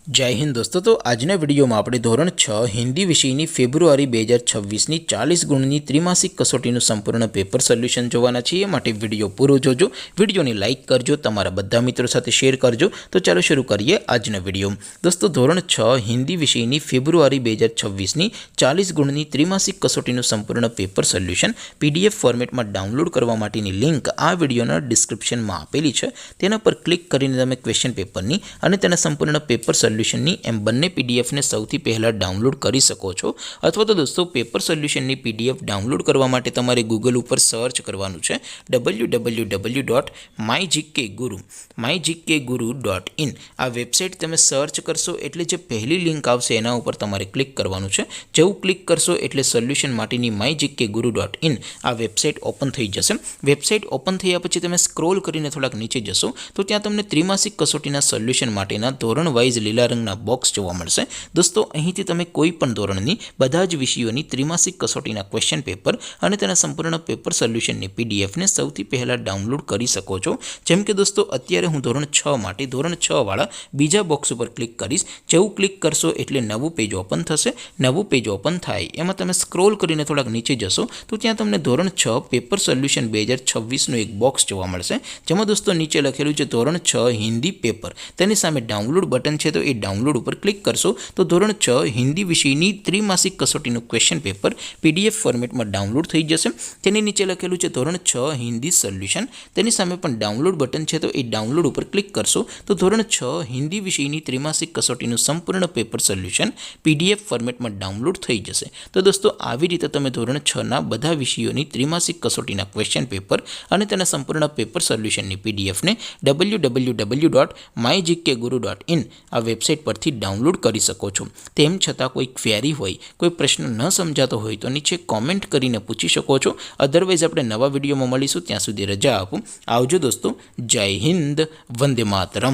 जय हिंद दोस्तों। तो आजना विडियो में આપણે ધોરણ 6 હિન્દી વિષયની ફેબ્રુઆરી 2026ની 40 ગુણની ત્રિમાસિક કસોટીનું સંપૂર્ણ પેપર સોલ્યુશન જોવાના છીએ। માટે વિડિયો પૂરો જોજો, વિડિયોને લાઈક કરજો, તમારા બધા મિત્રો સાથે શેર કરજો। તો ચાલો શરૂ કરીએ આજનો વિડિયો। દોસ્તો ધોરણ 6 હિન્દી વિષયની ફેબ્રુઆરી 2026ની 40 ગુણની ત્રિમાસિક કસોટીનું સંપૂર્ણ પેપર સોલ્યુશન પીડીએફ ફોર્મેટમાં ડાઉનલોડ કરવા માટેની લિંક આ વિડિયોના ડિસ્ક્રિપ્શનમાં આપેલી છે। તેના પર ક્લિક કરીને તમે ક્વેશ્ચન પેપરની અને તેના સંપૂર્ણ પેપર સોલ્યુશનની એમ બંને પીડીએફને સૌથી પહેલાં ડાઉનલોડ કરી શકો છો। અથવા તો દોસ્તો પેપર સોલ્યુશનની પીડીએફ ડાઉનલોડ કરવા માટે તમારે ગૂગલ ઉપર સર્ચ કરવાનું છે www.mygkguru.in। આ વેબસાઇટ તમે સર્ચ કરશો એટલે જે પહેલી લિંક આવશે એના ઉપર તમારે ક્લિક કરવાનું છે। જેવું ક્લિક કરશો એટલે સોલ્યુશન માટેની mygkguru.in આ વેબસાઇટ ઓપન થઈ જશે। વેબસાઇટ ઓપન થયા પછી તમે સ્ક્રોલ કરીને થોડાક નીચે જશો તો ત્યાં તમને ત્રિમાસિક કસોટીના સોલ્યુશન માટેના ધોરણ વાઇઝ લીલા રંગના બોક્સ જોવા મળશે। દોસ્તો અહીંથી તમે કોઈ પણ ધોરણની બધા જ વિષયોની ત્રિમાસિક કસોટીના ક્વેશ્ચન પેપર અને તેના સંપૂર્ણ પેપર સોલ્યુશનની પીડીએફને સૌથી પહેલાં ડાઉનલોડ કરી શકો છો। જેમ કે દોસ્તો અત્યારે હું ધોરણ 6 માટે ધોરણ 6 વાળા બીજા બોક્સ ઉપર ક્લિક કરીશ। જેવું ક્લિક કરશો એટલે નવું પેજ ઓપન થશે। નવું પેજ ઓપન થાય એમાં તમે સ્ક્રોલ કરીને થોડાક નીચે જશો તો ત્યાં તમને ધોરણ 6 પેપર સોલ્યુશન 2026નું એક બોક્સ જોવા મળશે। જેમાં દોસ્તો નીચે લખેલું છે ધોરણ 6 હિન્દી પેપર, તેની સામે ડાઉનલોડ બટન છે તો એ ડાઉનલોડ ઉપર ક્લિક કરશો તો ધોરણ 6 હિન્દી વિષયની ત્રિમાસિક કસોટીનું ક્વેશ્ચન પેપર પીડીએફ ફોર્મેટમાં ડાઉનલોડ થઈ જશે। તેની નીચે લખેલું છે ધોરણ 6 હિન્દી સોલ્યુશન, તેની સામે પણ ડાઉનલોડ બટન છે તો એ ડાઉનલોડ ઉપર ક્લિક કરશો તો ધોરણ 6 હિન્દી વિષયની ત્રિમાસિક કસોટીનું સંપૂર્ણ પેપર સોલ્યુશન પીડીએફ ફોર્મેટમાં ડાઉનલોડ થઈ જશે। તો દોસ્તો આવી રીતે તમે ધોરણ 6ના બધા વિષયોની ત્રિમાસિક કસોટીના ક્વેશ્ચન પેપર અને તેના સંપૂર્ણ પેપર સોલ્યુશનની પીડીએફને www.mygkguru.in આ વેબસાઇટ પરથી ડાઉનલોડ કરી શકો છો। તેમ છતાં કોઈ ક્વેરી હોય, કોઈ પ્રશ્ન ન સમજાતો હોય તો નીચે કોમેન્ટ કરીને પૂછી શકો છો। અધરવાઇઝ આપણે નવા વિડીયોમાં મળીશું, ત્યાં સુધી રજા આપો। આવજો દોસ્તો, જય હિન્દ, વંદે માતરમ।